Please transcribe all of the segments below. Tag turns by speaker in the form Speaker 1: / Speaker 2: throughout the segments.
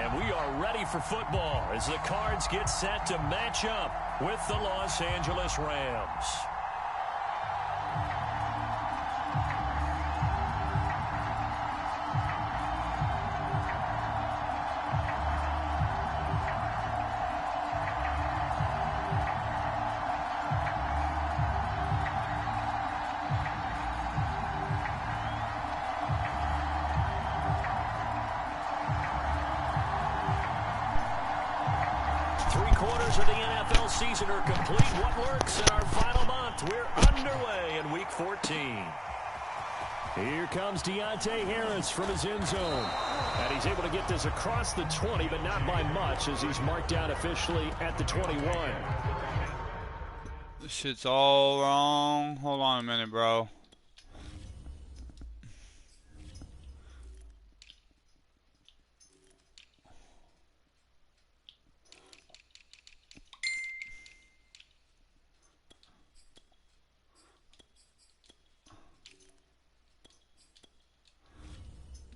Speaker 1: And we are ready for football as the Cards get set to match up with the Los Angeles Rams. Three-quarters of the NFL season are complete. What lurks in our final month? We're underway in Week 14. Here comes Deontay Harris from his end zone. And he's able to get this across the 20, but not by much as he's marked down officially at the 21.
Speaker 2: This shit's all wrong. Hold on a minute, bro.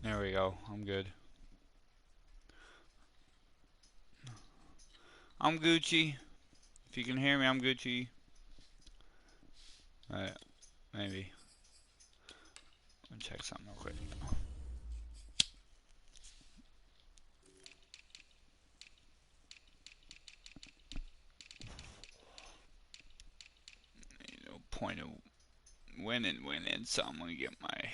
Speaker 2: There we go. I'm good. I'm Gucci. If you can hear me, I'm Gucci. Maybe. Let me check something real quick. No point of winning, so I'm gonna get my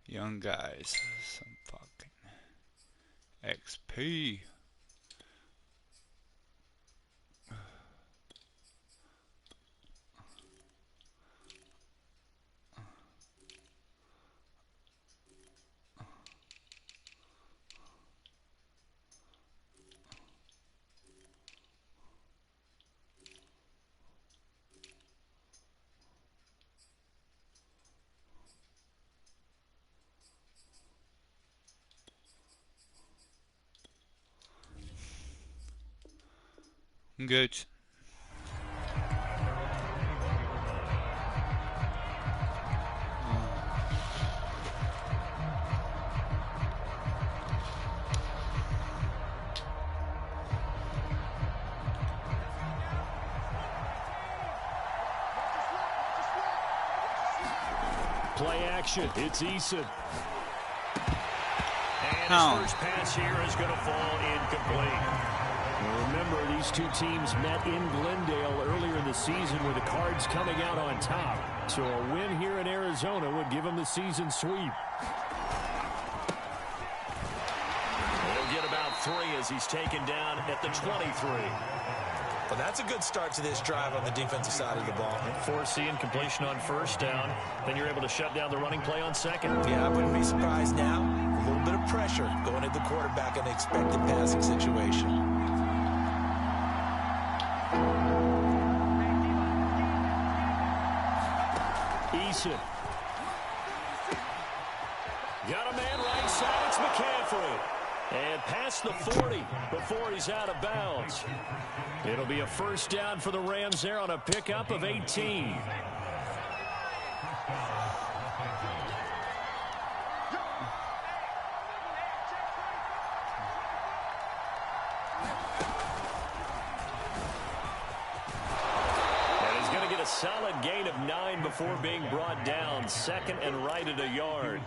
Speaker 2: young guys some fucking XP. Good.
Speaker 1: Play action. It's Eason. And his first pass here is going to fall incomplete. Remember, these two teams met in Glendale earlier in the season with the Cards coming out on top. So a win here in Arizona would give them the season sweep. He'll get about 3 as he's taken down at the 23.
Speaker 3: Well, that's a good start to this drive on the defensive side of the ball.
Speaker 1: Foreseeing completion on first down. Then you're able to shut down the running play on second.
Speaker 3: Yeah, I wouldn't be surprised now. A little bit of pressure going at the quarterback in the expected passing situation.
Speaker 1: Eason. Got a man right side. It's McCaffrey. And past the 40 before he's out of bounds. It'll be a first down for the Rams there on a pickup of 18. Solid gain of 9 before being brought down. Second and right at a yard.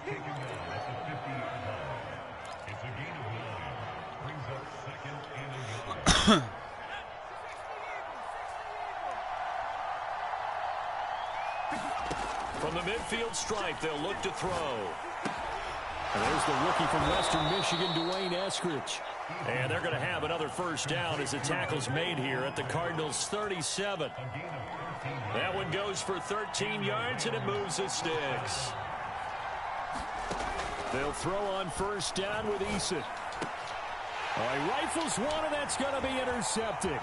Speaker 1: From the midfield stripe, they'll look to throw. And there's the rookie from Western Michigan, Dwayne Eskridge. And they're going to have another first down as the tackle's made here at the Cardinals' 37. That one goes for 13 yards, and it moves the sticks. They'll throw on first down with Eason. He rifles one, and that's going to be intercepted.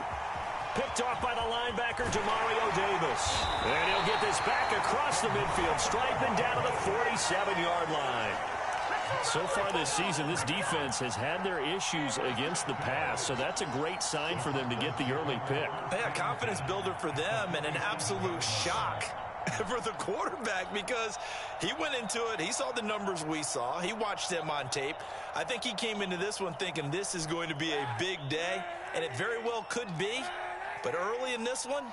Speaker 1: Picked off by the linebacker, Demario Davis. And he'll get this back across the midfield stripe and down to the 47-yard line. So far this season, this defense has had their issues against the pass, so that's a great sign for them to get the early pick.
Speaker 3: Yeah, confidence builder for them and an absolute shock for the quarterback because he went into it. He saw the numbers we saw. He watched them on tape. I think he came into this one thinking this is going to be a big day, and it very well could be. But early in this one,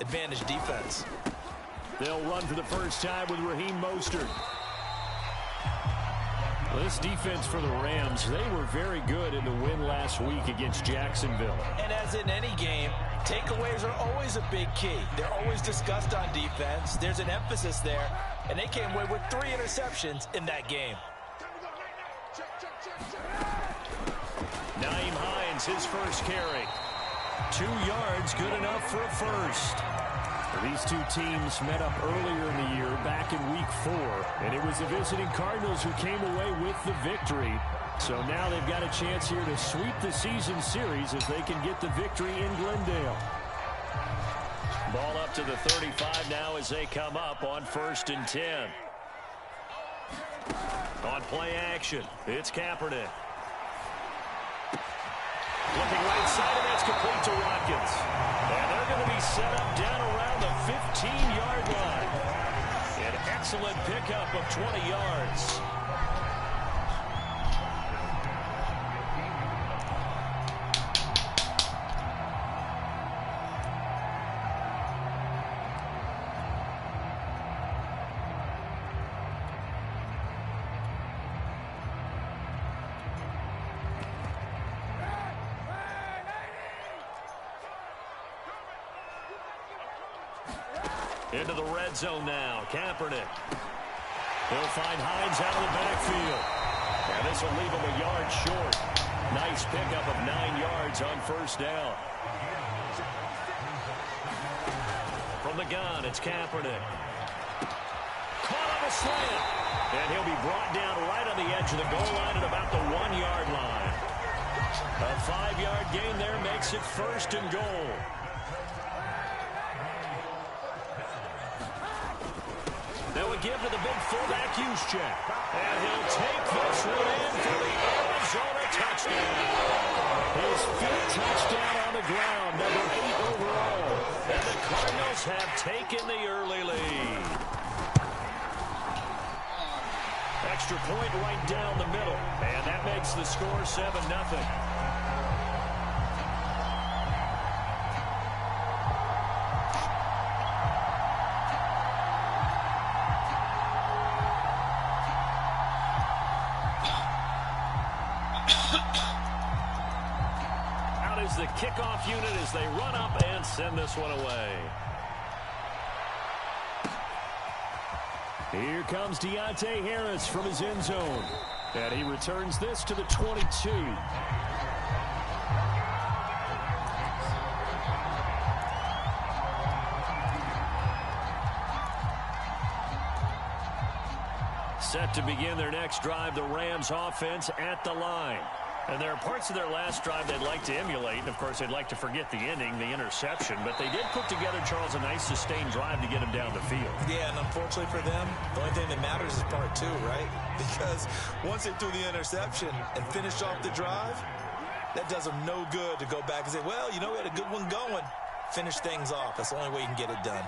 Speaker 3: advantage defense.
Speaker 1: They'll run for the first time with Raheem Mostert. Well, this defense for the Rams, they were very good in the win last week against Jacksonville.
Speaker 3: And as in any game, takeaways are always a big key. They're always discussed on defense. There's an emphasis there, and they came away with 3 interceptions in that game.
Speaker 1: Nyheim Hines, his first carry. 2 yards, good enough for a first. These two teams met up earlier in the year, back in Week 4, and it was the visiting Cardinals who came away with the victory. So now they've got a chance here to sweep the season series if they can get the victory in Glendale. Ball up to the 35 now as they come up on 1st and 10. On play action, it's Kaepernick. Looking right side, and that's complete to Watkins. And they're going to be set up down around the 15-yard line. An excellent pickup of 20 yards. Into the red zone now. Kaepernick. He'll find Hines out of the backfield. And this will leave him a yard short. Nice pickup of 9 yards on 1st down. From the gun, it's Kaepernick. Caught on a slant. And he'll be brought down right on the edge of the goal line at about the 1-yard line. A 5-yard gain there makes it 1st and goal. They'll give to the big fullback, Juszczyk. And he'll take this one in for the Arizona touchdown. His 5th touchdown on the ground, number 8 overall. And the Cardinals have taken the early lead. Extra point right down the middle. And that makes the score 7-0. The kickoff unit as they run up and send this one away. Here comes Deontay Harris from his end zone. And he returns this to the 22. Set to begin their next drive, the Rams offense at the line. And there are parts of their last drive they'd like to emulate. And, of course, they'd like to forget the ending, the interception. But they did put together, Charles, a nice sustained drive to get them down the field.
Speaker 3: Yeah, and unfortunately for them, the only thing that matters is part 2, right? Because once they threw the interception and finished off the drive, that does them no good to go back and say, well, you know, we had a good one going. Finish things off. That's the only way you can get it done.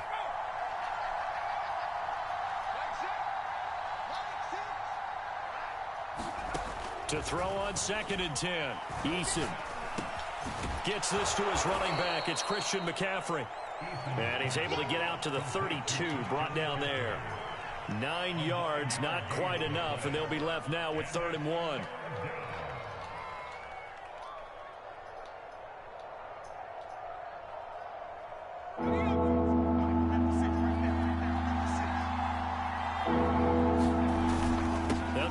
Speaker 1: To throw on 2nd and 10. Eason gets this to his running back. It's Christian McCaffrey. And he's able to get out to the 32, brought down there. 9 yards, not quite enough, and they'll be left now with 3rd and 1.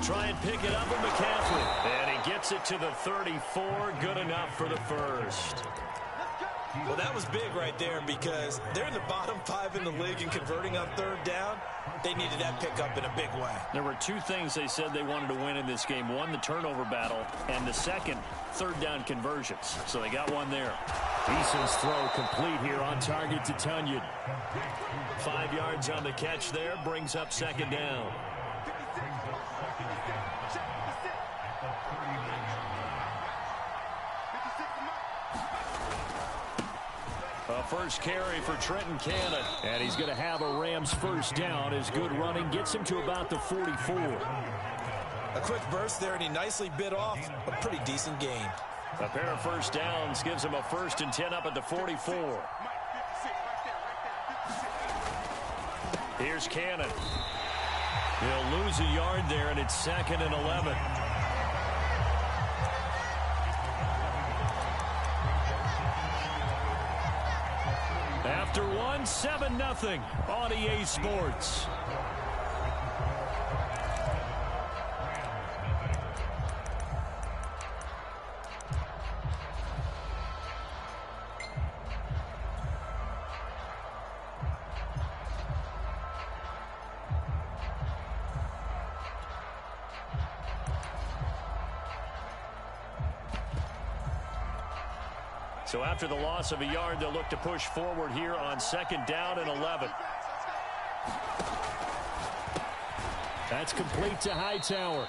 Speaker 1: Try and pick it up with McCaffrey. And he gets it to the 34. Good enough for the first.
Speaker 3: Well, that was big right there because they're in the bottom 5 in the league and converting on 3rd down. They needed that pickup in a big way.
Speaker 1: There were 2 things they said they wanted to win in this game. One, the turnover battle, and the second, 3rd down conversions. So they got one there. Eason's throw complete here on target to Tonyan. 5 yards on the catch there, brings up 2nd down. A first carry for Trenton Cannon. And he's going to have a Rams first down. His good running gets him to about the 44.
Speaker 3: A quick burst there, and he nicely bit off a pretty decent gain.
Speaker 1: A pair of first downs gives him a 1st and 10 up at the 44. Here's Cannon. He'll lose a yard there, and it's 2nd and 11. After one, 7-0 on EA Sports. So after the loss of a yard, they'll look to push forward here on 2nd down and 11. That's complete to Hightower.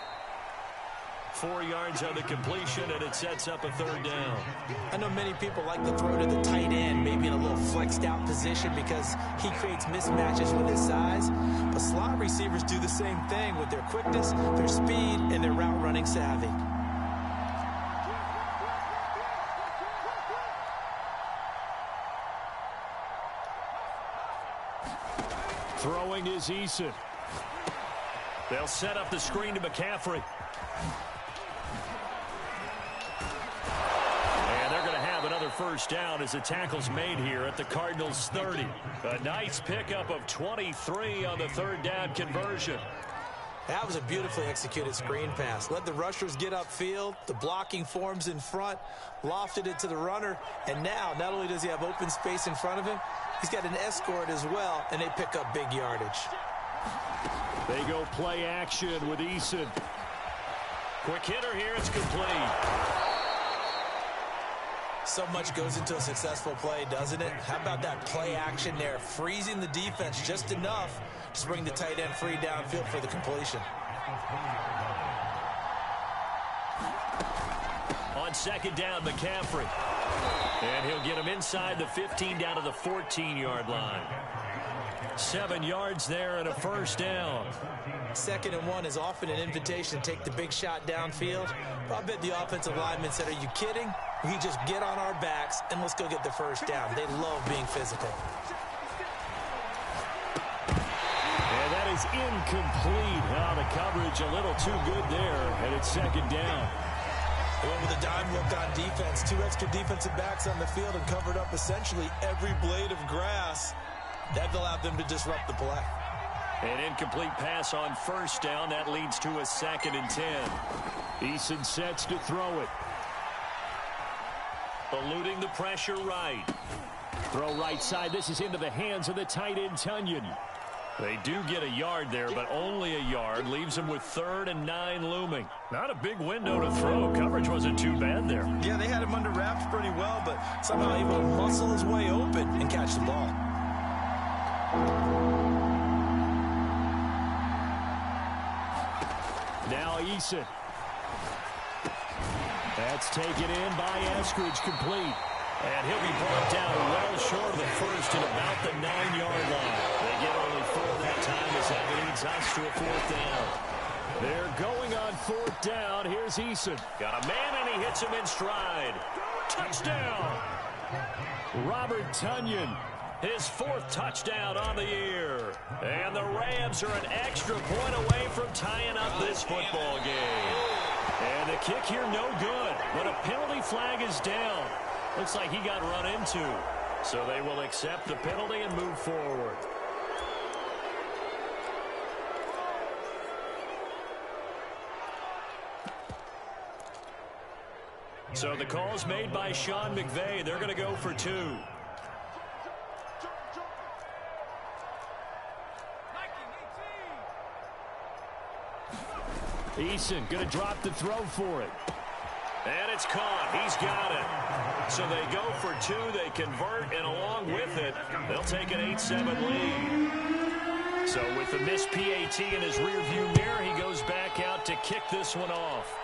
Speaker 1: 4 yards on the completion, and it sets up a 3rd down.
Speaker 3: I know many people like to throw to the tight end, maybe in a little flexed out position because he creates mismatches with his size. But slot receivers do the same thing with their quickness, their speed, and their route running savvy.
Speaker 1: Throwing is Eason. They'll set up the screen to McCaffrey. And they're going to have another first down as the tackle's made here at the Cardinals' 30. A nice pickup of 23 on the 3rd down conversion.
Speaker 3: That was a beautifully executed screen pass. Let the rushers get upfield. The blocking forms in front. Lofted it to the runner. And now, not only does he have open space in front of him, he's got an escort as well, and they pick up big yardage.
Speaker 1: They go play action with Eason. Quick hitter here. It's complete.
Speaker 3: So much goes into a successful play, doesn't it? How about that play action there? Freezing the defense just enough to bring the tight end free downfield for the completion.
Speaker 1: On 2nd down, McCaffrey. And he'll get him inside the 15 down to the 14-yard line. 7 yards there and a first down.
Speaker 3: 2nd and 1 is often an invitation to take the big shot downfield. I bet the offensive lineman said, are you kidding? We just get on our backs and let's go get the first down. They love being physical.
Speaker 1: And that is incomplete. Oh, the coverage a little too good there, and it's 2nd down.
Speaker 3: They went with a dime look on defense. 2 extra defensive backs on the field and covered up essentially every blade of grass. That allowed them to disrupt the play.
Speaker 1: An incomplete pass on first down. That leads to a 2nd and 10. Eason sets to throw it. Eluding the pressure right. Throw right side. This is into the hands of the tight end, Tunyon. They do get a yard there, but only a yard. Leaves them with 3rd and 9 looming. Not a big window to throw. Coverage wasn't too bad there.
Speaker 3: Yeah, they had him under wraps pretty well, but somehow able to muscle his way open and catch the ball.
Speaker 1: Now Eason. That's taken in by Eskridge, complete. And he'll be brought down well short of the first at about the 9-yard line. They get only 4 that time as that leads us to a 4th down. They're going on 4th down. Here's Eason. Got a man, and he hits him in stride. Touchdown! Robert Tunyon. His 4th touchdown on the year. And the Rams are an extra point away from tying up this football game. And the kick here no good. But a penalty flag is down. Looks like he got run into. So they will accept the penalty and move forward. So the call's made by Sean McVay. They're going to go for 2. Eason going to drop the throw for it. And it's caught. He's got it. So they go for 2. They convert, and along with it, they'll take an 8-7 lead. So with the missed PAT in his rearview mirror, he goes back out to kick this one off.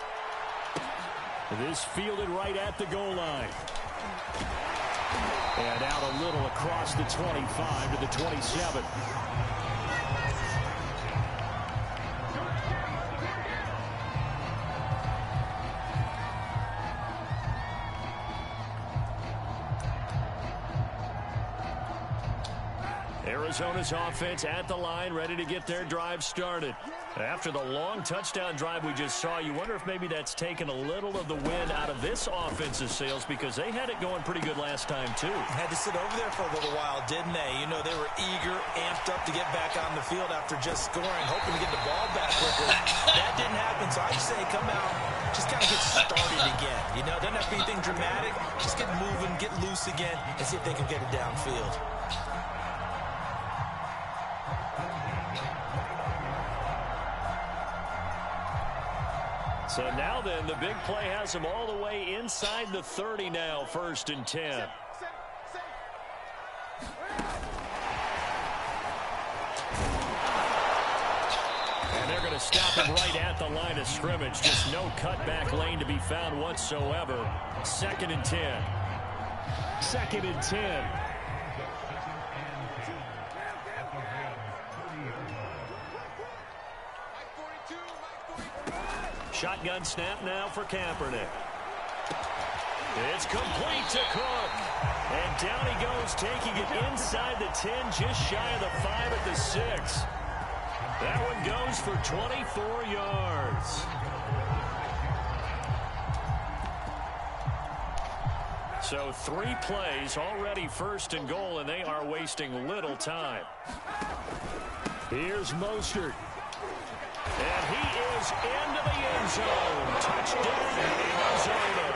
Speaker 1: This fielded right at the goal line. And out a little across the 25 to the 27. Arizona's offense at the line, ready to get their drive started. After the long touchdown drive we just saw, you wonder if maybe that's taken a little of the wind out of this offense's sails, because they had it going pretty good last time, too.
Speaker 3: Had to sit over there for a little while, didn't they? You know, they were eager, amped up to get back on the field after just scoring, hoping to get the ball back quickly. That didn't happen, so I'd say come out, just kind of get started again. You know, doesn't have to be anything dramatic. Just get moving, get loose again, and see if they can get it downfield.
Speaker 1: So now then, the big play has them all the way inside the 30 now, 1st and 10. And they're going to stop him right at the line of scrimmage. Just no cutback lane to be found whatsoever. 2nd and 10. 2nd and 10. Shotgun snap now for Kaepernick. It's complete to Cook. And down he goes, taking it inside the 10, just shy of the 5 at the 6. That one goes for 24 yards. So 3 plays, already 1st and goal, and they are wasting little time. Here's Mostert. And he is into the end zone. Touchdown, Arizona.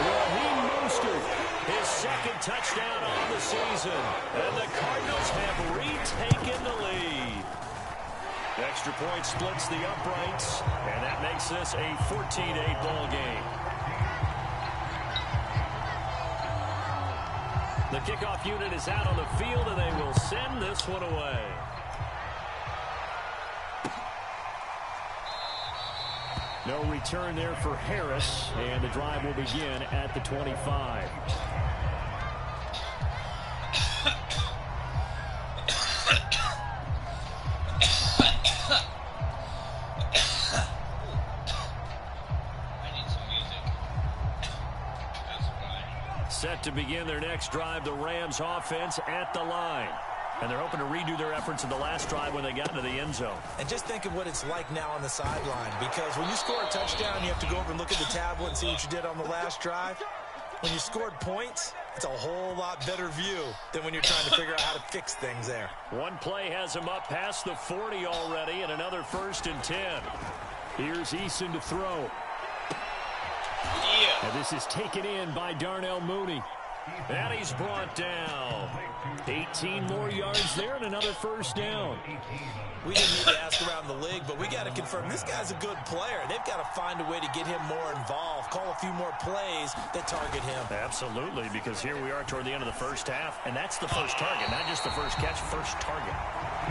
Speaker 1: Raheem Mostert, his 2nd touchdown on the season. And the Cardinals have retaken the lead. Extra point splits the uprights, and that makes this a 14-8 ball game. The kickoff unit is out on the field, and they will send this one away. No return there for Harris, and the drive will begin at the 25. Set to begin their next drive, the Rams offense at the line. And they're hoping to redo their efforts in the last drive when they got into the end zone.
Speaker 3: And just think of what it's like now on the sideline, because when you score a touchdown, you have to go over and look at the tablet and see what you did on the last drive. When you scored points, it's a whole lot better view than when you're trying to figure out how to fix things there.
Speaker 1: One play has him up past the 40 already, and another 1st and 10. Here's Eason to throw. And this is taken in by Darnell Mooney. And he's brought down. 18 more yards there and another 1st down.
Speaker 3: We didn't need to ask around the league, but we got to confirm this guy's a good player. They've got to find a way to get him more involved, call a few more plays that target him.
Speaker 1: Absolutely, because here we are toward the end of the 1st half, and that's the first target, not just the first catch, first target.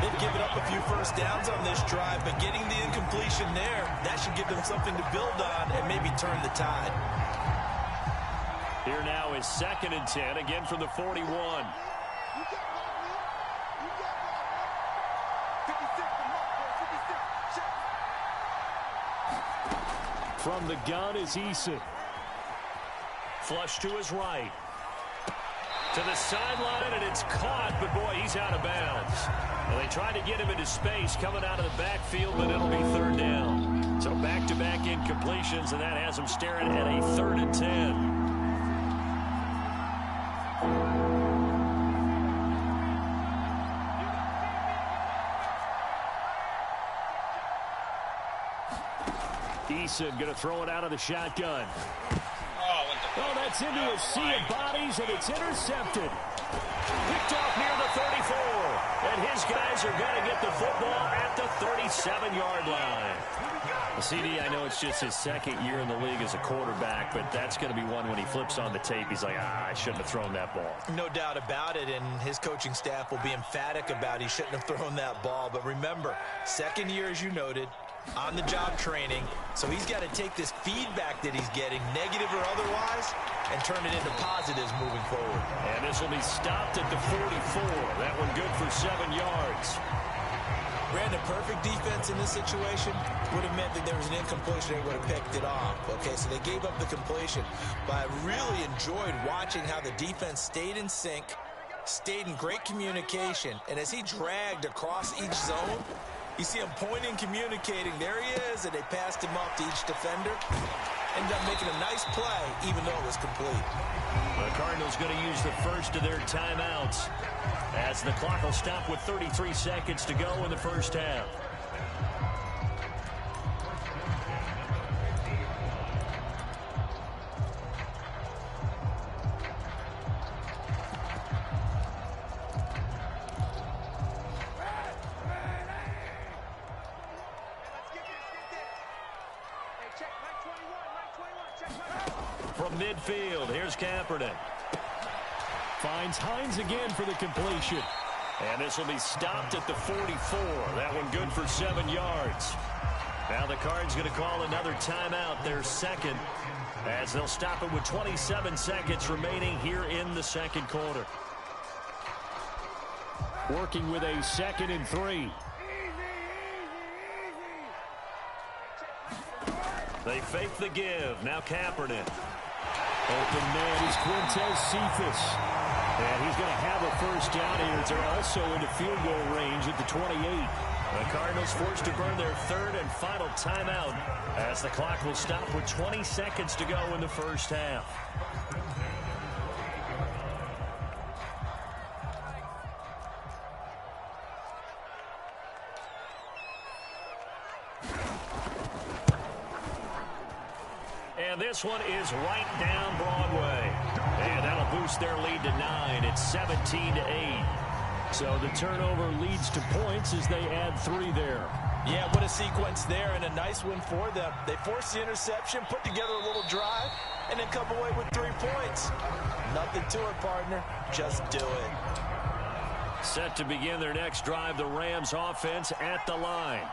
Speaker 3: They've given up a few 1st downs on this drive, but getting the incompletion there, that should give them something to build on and maybe turn the tide.
Speaker 1: Here now is 2nd and 10, again from the 41. From the gun is Eason. Flush to his right. To the sideline, and it's caught, but boy, he's out of bounds. Well, they tried to get him into space coming out of the backfield, but it'll be 3rd down. So back-to-back incompletions, and that has him staring at a 3rd and 10. Eason going to throw it out of the shotgun. Oh, that's into a sea of bodies, and it's intercepted. Picked off near the 34. And his guys are going to get the football at the 37-yard line. Well, CD, I know it's just his 2nd year in the league as a quarterback, but that's going to be one when he flips on the tape, he's like, I shouldn't have thrown that ball.
Speaker 3: No doubt about it, and his coaching staff will be emphatic about he shouldn't have thrown that ball. But remember, 2nd year, as you noted, on-the-job training. So he's got to take this feedback that he's getting, negative or otherwise, and turn it into positives moving forward.
Speaker 1: And this will be stopped at the 44. That one good for 7 yards.
Speaker 3: Brandon, perfect defense in this situation would have meant that there was an incompletion. They would have picked it off. Okay, so they gave up the completion. But I really enjoyed watching how the defense stayed in sync, stayed in great communication. And as he dragged across each zone, you see him pointing, communicating. There he is, and they passed him up to each defender. Ended up making a nice play, even though it was complete.
Speaker 1: The Cardinals going to use the first of their timeouts as the clock will stop with 33 seconds to go in the first half. From midfield, here's Kaepernick. Finds Hines again for the completion. And this will be stopped at the 44. That one good for 7 yards. Now the Cards going to call another timeout, their second, as they'll stop it with 27 seconds remaining here in the second quarter. Working with a 2nd and 3. They fake the give. Now Kaepernick. Open man is Quintez Cephas. And he's going to have a first down here. They're also into field goal range at the 28. The Cardinals forced to burn their 3rd and final timeout as the clock will stop with 20 seconds to go in the first half. And this one is right down Broadway. And that'll boost their lead to 9. It's 17-8. So the turnover leads to points as they add 3 there.
Speaker 3: Yeah, what a sequence there, and a nice win for them. They forced the interception, put together a little drive, and then come away with 3 points. Nothing to it, partner. Just do it.
Speaker 1: Set to begin their next drive, the Rams offense at the line.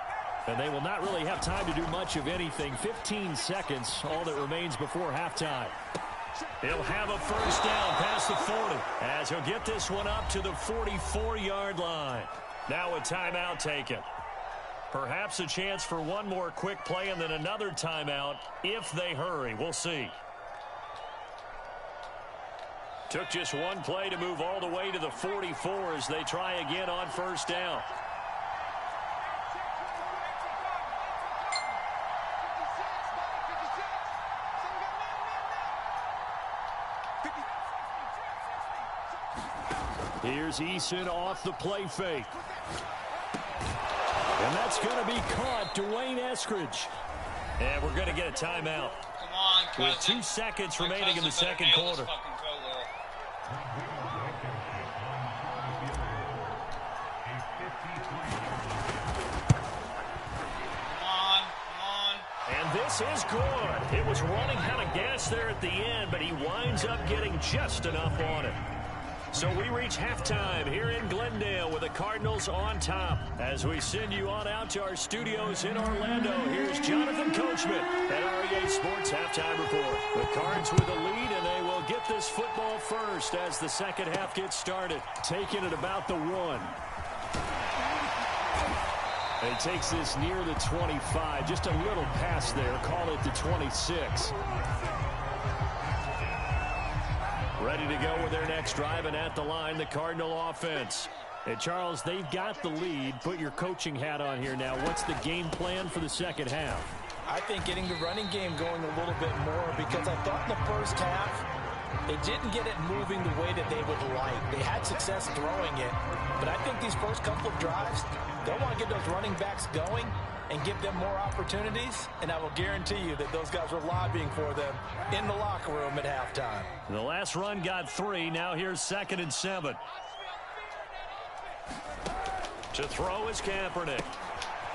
Speaker 1: And they will not really have time to do much of anything. 15 seconds, all that remains before halftime. He'll have a first down past the 40 as he'll get this one up to the 44-yard line. Now a timeout taken. Perhaps a chance for one more quick play and then another timeout if they hurry. We'll see. Took just one play to move all the way to the 44 as they try again on first down. Here's Eason off the play fake. And that's going to be caught. Dwayne Eskridge. And we're going to get a timeout.
Speaker 2: Come on, cousin.
Speaker 1: With 2 seconds remaining in the second quarter.
Speaker 2: Come on.
Speaker 1: And this is good. It was running out of gas there at the end, but he winds up getting just enough on it. So we reach halftime here in Glendale with the Cardinals on top. As we send you on out to our studios in Orlando, here's Jonathan Coachman at REA Sports Halftime Report. The Cards with the lead, and they will get this football first as the second half gets started. Taking it about the 1. And he takes this near the 25. Just a little pass there. Call it the 26. Ready to go with their next drive, and at the line, the Cardinal offense. And Charles, they've got the lead. Put your coaching hat on here now. What's the game plan for the second half?
Speaker 3: I think getting the running game going a little bit more, because I thought in the first half, they didn't get it moving the way that they would like. They had success throwing it, but I think these first couple of drives, they'll want to get those running backs going and give them more opportunities, and I will guarantee you that those guys were lobbying for them in the locker room at halftime.
Speaker 1: The last run got 3. Now here's 2nd and 7. To throw is Kaepernick.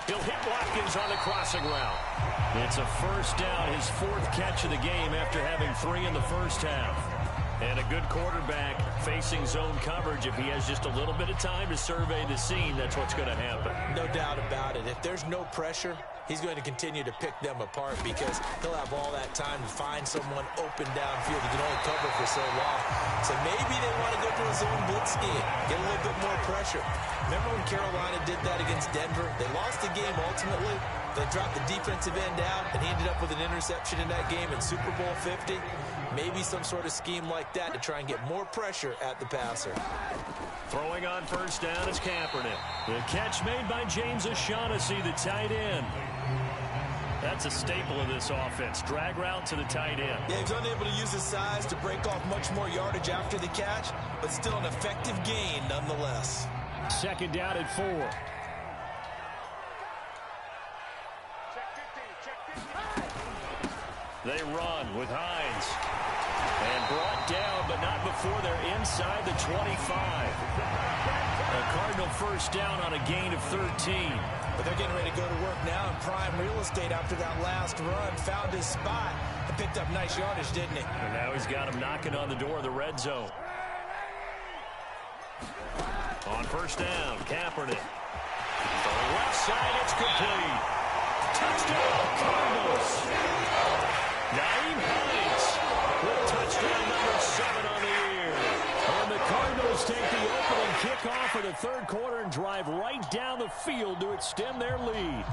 Speaker 1: He'll hit Watkins on the crossing route. It's a first down, his 4th catch of the game after having 3 in the first half. And a good quarterback facing zone coverage. If he has just a little bit of time to survey the scene, that's what's going to happen.
Speaker 3: No doubt about it. If there's no pressure, he's going to continue to pick them apart because he'll have all that time to find someone open downfield. He can only cover for so long. So maybe they want to go to a zone blitz scheme, get a little bit more pressure. Remember when Carolina did that against Denver? They lost the game ultimately. They dropped the defensive end out, and he ended up with an interception in that game in Super Bowl 50. Maybe some sort of scheme like that to try and get more pressure at the passer.
Speaker 1: Throwing on first down is Kaepernick. The catch made by James O'Shaughnessy, the tight end. That's a staple of this offense. Drag route to the tight end.
Speaker 3: Yeah, he's unable to use his size to break off much more yardage after the catch, but still an effective gain nonetheless.
Speaker 1: Second down at 4. They run with Hines. And brought down, but not before they're inside the 25. A Cardinal first down on a gain of 13.
Speaker 3: But they're getting ready to go to work now in prime real estate after that last run. Found his spot and picked up nice yardage, didn't he?
Speaker 1: And now he's got him knocking on the door of the red zone. On first down, Kaepernick. On the left side, it's complete. Touchdown, Cardinals. Nyheim Hines with touchdown number 7 on the year. And the Cardinals take the opening kickoff of the third quarter and drive right down the field to extend their lead.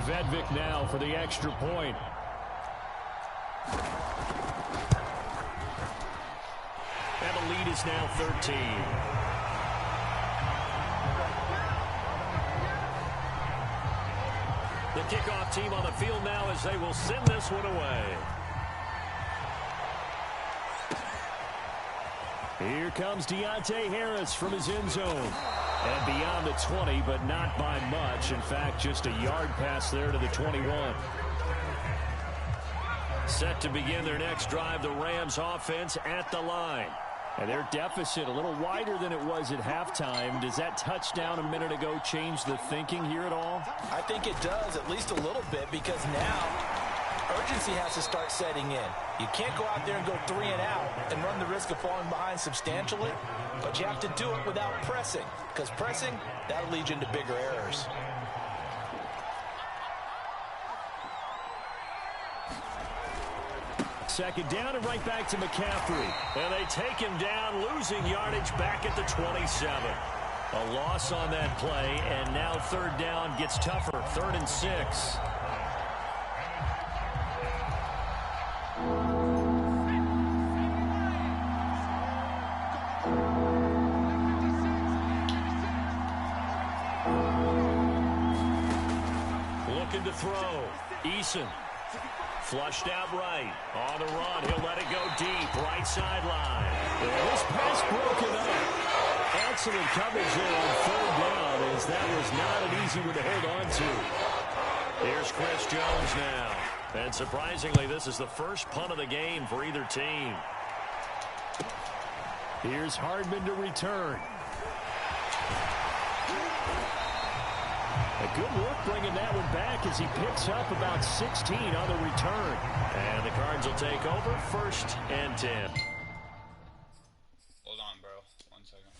Speaker 1: Vedvik now for the extra point. And the lead is now 13. The kickoff team on the field now as they will send this one away. Here comes Deontay Harris from his end zone. And beyond the 20, but not by much. In fact, just a yard pass there to the 21. Set to begin their next drive, the Rams offense at the line. And their deficit a little wider than it was at halftime. Does that touchdown a minute ago change the thinking here at all?
Speaker 3: I think it does, at least a little bit, because now urgency has to start setting in. You can't go out there and go 3 and out and run the risk of falling behind substantially, but you have to do it without pressing, because pressing, that'll lead you into bigger errors.
Speaker 1: Second down and right back to McCaffrey. And they take him down, losing yardage back at the 27. A loss on that play, and now third down gets tougher. 3rd and 6. Looking to throw. Eason. Flushed out right. On the run. He'll let it go deep. Right sideline. This pass broken up. Excellent coverage there on 3rd down, as that was not an easy one to hold on to. Here's Chris Jones now. And surprisingly, this is the first punt of the game for either team. Here's Hardman to return. A good work bringing that one back as he picks up about 16 on the return. And the Cards will take over 1st and 10.
Speaker 2: Hold on, bro. 1 second.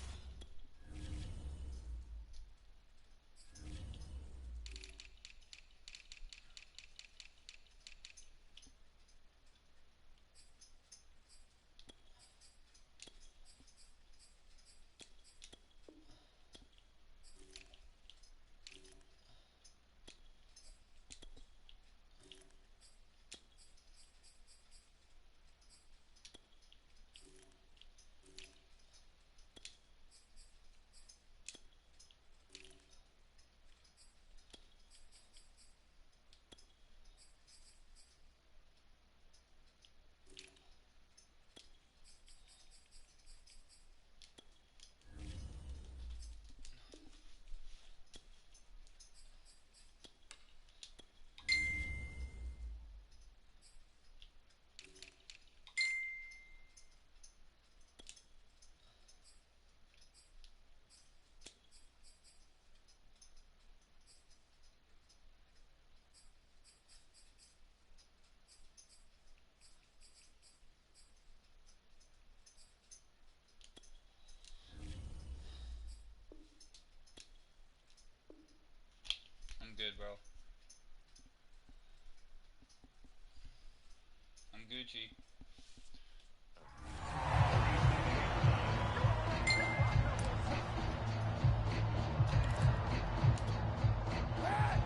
Speaker 2: T.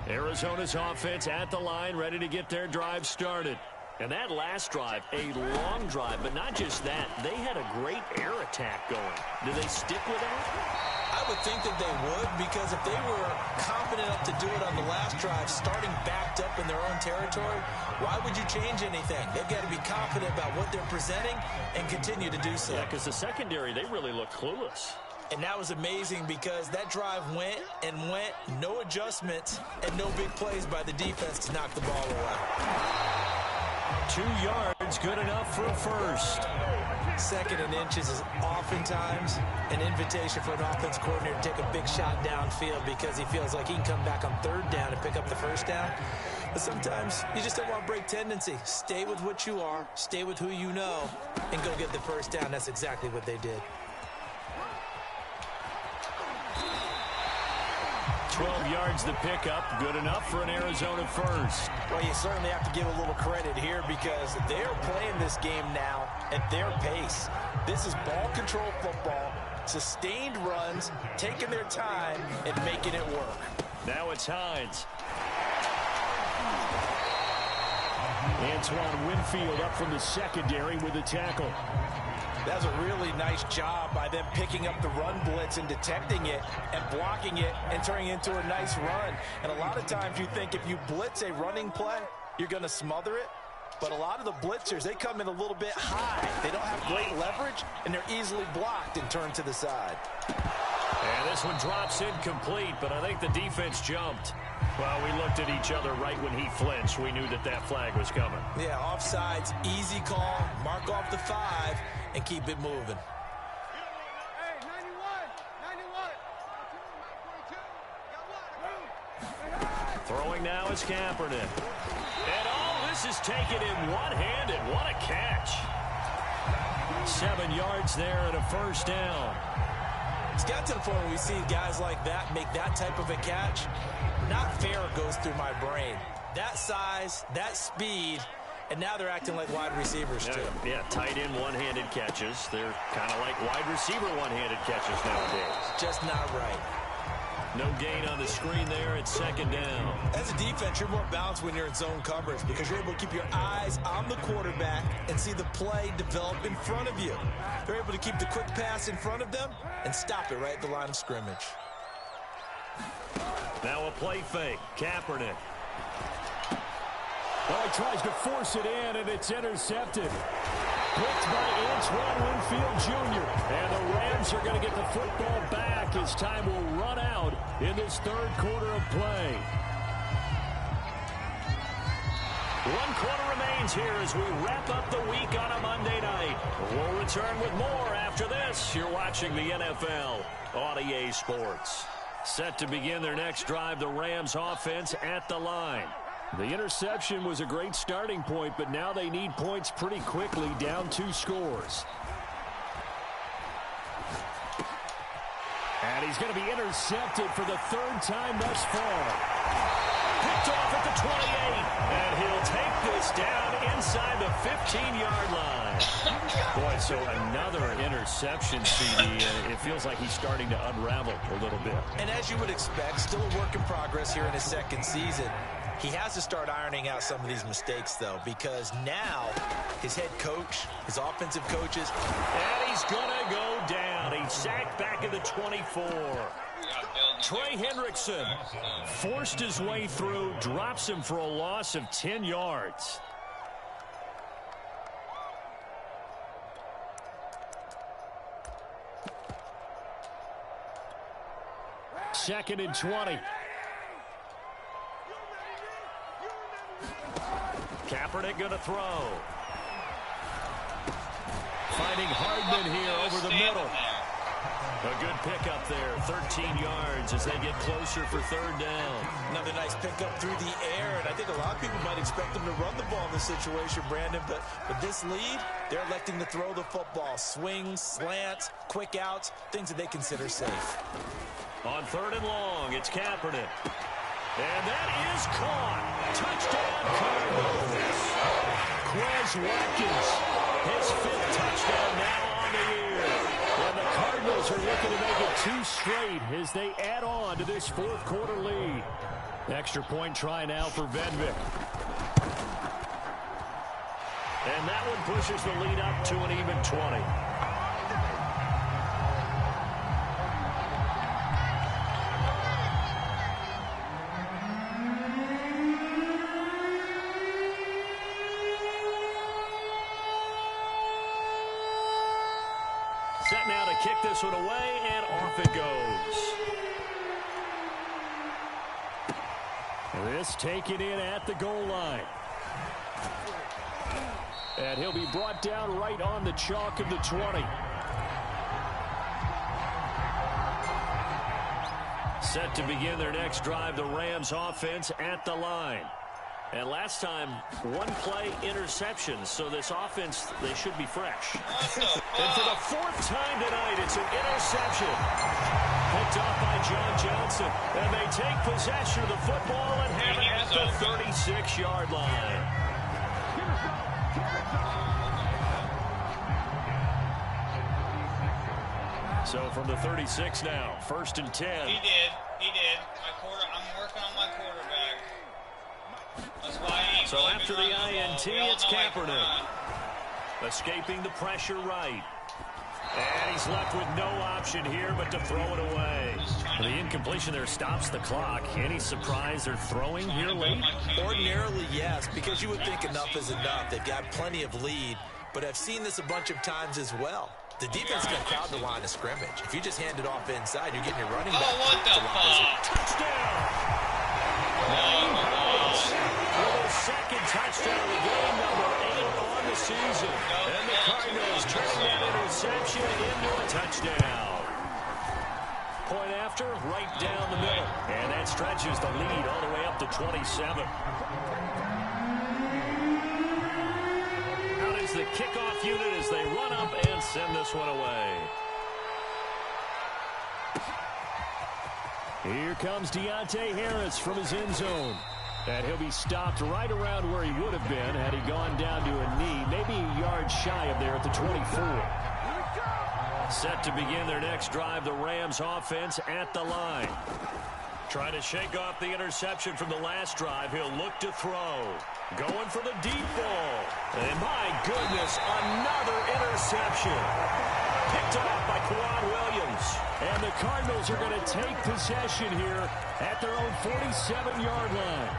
Speaker 1: Arizona's offense at the line, ready to get their drive started. And that last drive, a long drive, but not just that. They had a great air attack going. Do they stick with that?
Speaker 3: I would think that they would, because if they were confident enough to do it on the last drive, starting backed up in their own territory, why would you change anything? They've got to be confident about what they're presenting and continue to do so.
Speaker 1: Yeah, because the secondary, they really look clueless.
Speaker 3: And that was amazing because that drive went and went, no adjustments, and no big plays by the defense to knock the ball away.
Speaker 1: 2 yards, good enough for a first.
Speaker 3: Second and inches is oftentimes an invitation for an offense coordinator to take a big shot downfield because he feels like he can come back on third down and pick up the first down. But sometimes you just don't want to break tendency. Stay with what you are, stay with who you know, and go get the first down. That's exactly what they did.
Speaker 1: 12 yards the pickup, good enough for an Arizona first.
Speaker 3: Well, you certainly have to give a little credit here because they're playing this game now at their pace. This is ball control football, sustained runs, taking their time and making it work.
Speaker 1: Now it's Hines. Antoine Winfield up from the secondary with a tackle.
Speaker 3: That was a really nice job by them picking up the run blitz and detecting it and blocking it and turning it into a nice run. And a lot of times you think if you blitz a running play, you're going to smother it. But a lot of the blitzers, they come in a little bit high. They don't have great leverage, and they're easily blocked and turned to the side.
Speaker 1: And this one drops incomplete, but I think the defense jumped. Well, we looked at each other right when he flinched. We knew that that flag was coming.
Speaker 3: Yeah, offsides, easy call, mark off the 5, and keep it moving.
Speaker 1: Throwing now is Kaepernick. And all this is taken in one-handed. What a catch. 7 yards there and a first down.
Speaker 3: It's got to the point where we see guys like that make that type of a catch. Not fair goes through my brain. That size, that speed, and now they're acting like wide receivers too.
Speaker 1: Yeah, tight end one-handed catches. They're kind of like wide receiver one-handed catches nowadays.
Speaker 3: Just not right.
Speaker 1: No gain on the screen there. It's second down.
Speaker 3: As a defense, you're more balanced when you're in zone coverage because you're able to keep your eyes on the quarterback and see the play develop in front of you. They're able to keep the quick pass in front of them and stop it right at the line of scrimmage.
Speaker 1: Now a play fake. Kaepernick. Well, he tries to force it in, and it's intercepted. Picked by Antoine Winfield Jr. And the Rams are going to get the football back as time will run out in this third quarter of play. 1 quarter remains here as we wrap up the week on a Monday night. We'll return with more after this. You're watching the NFL on EA Sports. Set to begin their next drive, the Rams offense at the line. The interception was a great starting point, but now they need points pretty quickly, down 2 scores. And he's going to be intercepted for the 3rd time thus far. Picked off at the 28, and he'll take this down inside the 15-yard line. Boy, so another interception, CD. It feels like he's starting to unravel a little bit.
Speaker 3: And as you would expect, still a work in progress here in his second season. He has to start ironing out some of these mistakes, though, because now his head coach, his offensive coaches.
Speaker 1: And he's going to go down. He's sacked back at the 24. Trey Hendrickson forced his way through, drops him for a loss of 10 yards. Second and 20. Kaepernick going to throw. Finding Hardman here over the middle. A good pickup there, 13 yards as they get closer for 3rd down.
Speaker 3: Another nice pickup through the air, and I think a lot of people might expect them to run the ball in this situation, Brandon, but with this lead, they're electing to throw the football. Swings, slants, quick outs, things that they consider safe.
Speaker 1: On 3rd and long, it's Kaepernick. And that is caught. Touchdown, Cardinals. Quez Here's Watkins. His 5th touchdown now on the year. And the Cardinals are looking to make it 2 straight as they add on to this 4th quarter lead. Extra point try now for Vedvik. And that one pushes the lead up to an even 20. Set now to kick this one away, and off it goes. This taken in at the goal line. And he'll be brought down right on the chalk of the 20. Set to begin their next drive, the Rams offense at the line. And last time, 1 play interception, so this offense, they should be fresh. And for the 4th time tonight, it's an interception. Picked off by John Johnson. And they take possession of the football and have it at the 36-yard line. So from the 36 now, 1st and 10.
Speaker 2: He did. I'm working on my quarterback. That's why
Speaker 1: so after the INT, it's Kaepernick. Escaping the pressure right. And he's left with no option here but to throw it away. The incompletion there stops the clock. Any surprise they're throwing here late?
Speaker 3: Ordinarily, yes, because you would think enough is enough. They've got plenty of lead, but I've seen this a bunch of times as well. The defense is going to crowd the line of scrimmage. If you just hand it off inside, you're getting your running back.
Speaker 2: Oh, what the fuck?
Speaker 1: Touchdown! With his 2nd touchdown of the game, number 8 on the season. And the Cardinals turning that interception into a touchdown. Point after, right down the middle. And that stretches the lead all the way up to 27. Out is the kickoff unit as they run up and send this one away. Here comes Deontay Harris from his end zone. And he'll be stopped right around where he would have been had he gone down to a knee, maybe a yard shy of there at the 24. Set to begin their next drive, the Rams offense at the line. Trying to shake off the interception from the last drive. He'll look to throw. Going for the deep ball. And my goodness, another interception. Picked off by Kwan Williams. And the Cardinals are going to take possession here at their own 47-yard line.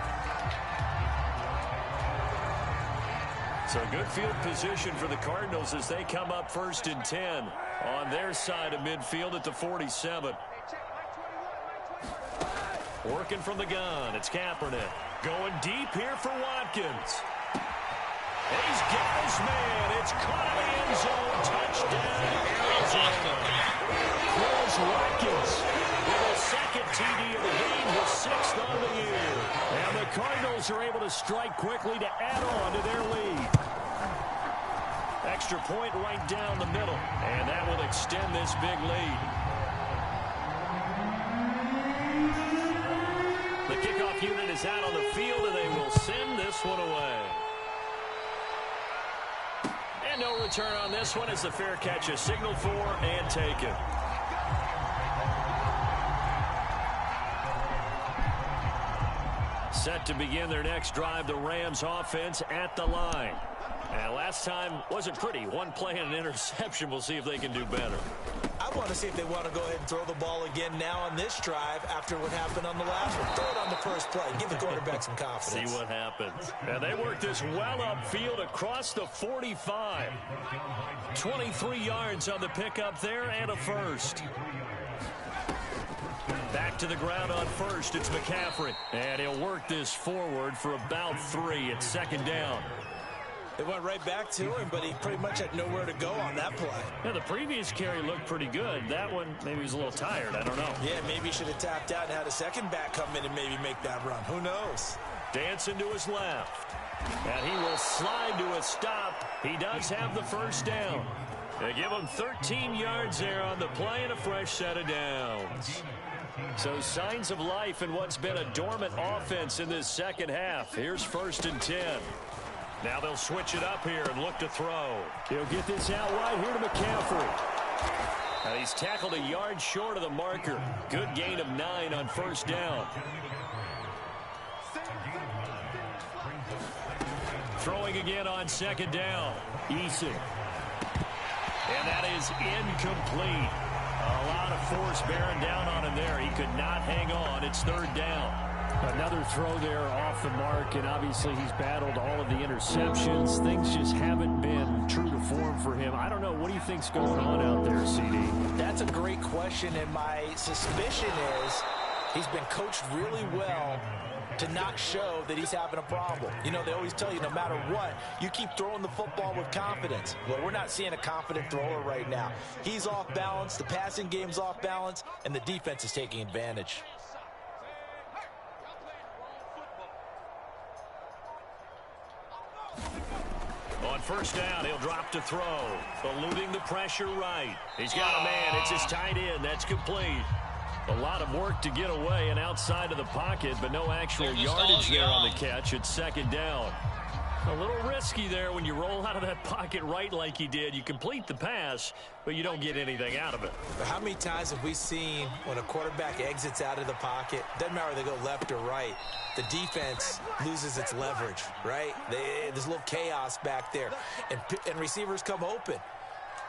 Speaker 1: So good field position for the Cardinals as they come up 1st and 10 on their side of midfield at the 47. Working from the gun, it's Kaepernick. Going deep here for Watkins. He's got his man. It's caught in the end zone. Touchdown, Arizona. Here's Watkins with his 2nd TD of the game, his 6th on the year. And the Cardinals are able to strike quickly to add on to their lead. Extra point right down the middle. And that will extend this big lead. The kickoff unit is out on the field, and they will send this one away. And no return on this one as the fair catch is signaled for and taken. Set to begin their next drive, the Rams offense at the line. And last time wasn't pretty. 1 play and an interception. We'll see if they can do better.
Speaker 3: I want to see if they want to go ahead and throw the ball again now on this drive after what happened on the last one. Throw it on the first play. Give the quarterback some confidence.
Speaker 1: See what happens. And they work this well upfield across the 45. 23 yards on the pickup there and a first. Back to the ground on first. It's McCaffrey. And he'll work this forward for about 3. It's 2nd down.
Speaker 3: It went right back to him, but he pretty much had nowhere to go on that play.
Speaker 1: Yeah, the previous carry looked pretty good. That one, maybe he was a little tired. I don't know.
Speaker 3: Yeah, maybe he should have tapped out and had a second back come in and maybe make that run. Who knows?
Speaker 1: Dancing to his left. And he will slide to a stop. He does have the first down. They give him 13 yards there on the play and a fresh set of downs. So signs of life in what's been a dormant offense in this second half. Here's 1st and 10. Now they'll switch it up here and look to throw. He'll get this out wide here to McCaffrey. Now he's tackled a yard short of the marker. Good gain of 9 on first down. Throwing again on second down. Eason. And that is incomplete. A lot of force bearing down on him there. He could not hang on. It's third down. Another throw there off the mark, and obviously he's battled all of the interceptions. Things just haven't been true to form for him. I don't know. What do you think's going on out there, CD?
Speaker 3: That's a great question, and my suspicion is he's been coached really well to not show that he's having a problem. You know, they always tell you no matter what, you keep throwing the football with confidence. Well, we're not seeing a confident thrower right now. He's off balance, the passing game's off balance, and the defense is taking advantage.
Speaker 1: On first down, he'll drop to throw. Eluding the pressure right. He's got a man. It's his tight end. That's complete. A lot of work to get away and outside of the pocket, but no actual yardage there on the catch. It's second down. A little risky there when you roll out of that pocket right like he did. You complete the pass, but you don't get anything out of it.
Speaker 3: But how many times have we seen when a quarterback exits out of the pocket, doesn't matter whether they go left or right, the defense loses its leverage, right? There's a little chaos back there, and receivers come open.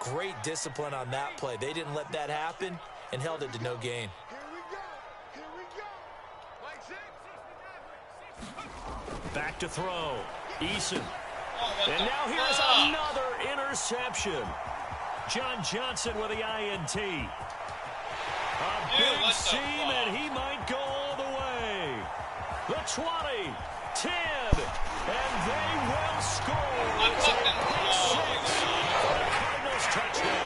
Speaker 3: Great discipline on that play. They didn't let that happen and held it to no gain.
Speaker 1: Back to throw. Eason. And now here's another interception. John Johnson with the INT. A big seam, and he might go all the way. The 20, 10, and they will score. It's a pick six. The Cardinals touchdown.